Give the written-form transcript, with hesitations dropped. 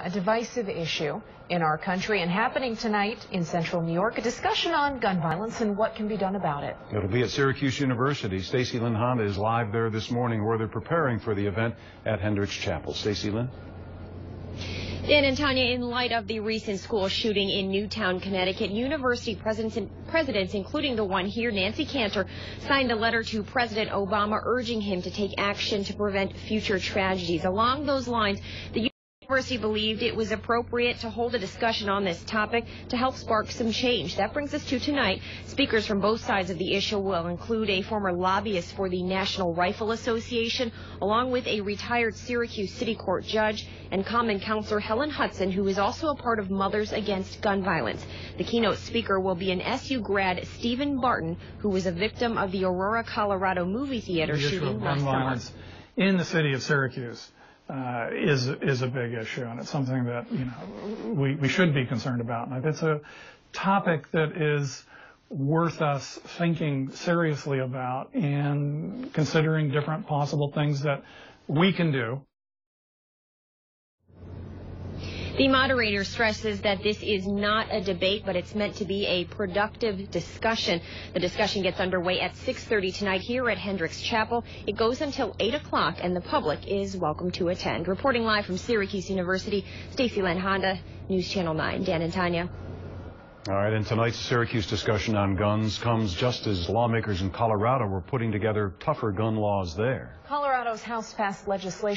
A divisive issue in our country and happening tonight in central New York, a discussion on gun violence and what can be done about it. It'll be at Syracuse University. Stacy Lynn Honda is live there this morning where they're preparing for the event at Hendricks Chapel. Stacy Lynn? Dan and Tanya, in light of the recent school shooting in Newtown, Connecticut, university presidents, including the one here, Nancy Cantor, signed a letter to President Obama urging him to take action to prevent future tragedies. Along those lines, the university believed it was appropriate to hold a discussion on this topic to help spark some change. That brings us to tonight. Speakers from both sides of the issue will include a former lobbyist for the National Rifle Association, along with a retired Syracuse City Court judge, and Common Counselor Helen Hudson, who is also a part of Mothers Against Gun Violence. The keynote speaker will be an SU grad, Stephen Barton, who was a victim of the Aurora, Colorado movie theater shooting last summer. Gun violence in the city of Syracuse is a big issue, and it's something that we should be concerned about. And it's a topic that is worth us thinking seriously about and considering different possible things that we can do. The moderator stresses that this is not a debate, but it's meant to be a productive discussion. The discussion gets underway at 6:30 tonight here at Hendricks Chapel. It goes until 8 o'clock, and the public is welcome to attend. Reporting live from Syracuse University, Stacy Lynn Honda, News Channel 9. Dan and Tanya. All right, and tonight's Syracuse discussion on guns comes just as lawmakers in Colorado were putting together tougher gun laws there. Colorado's House passed legislation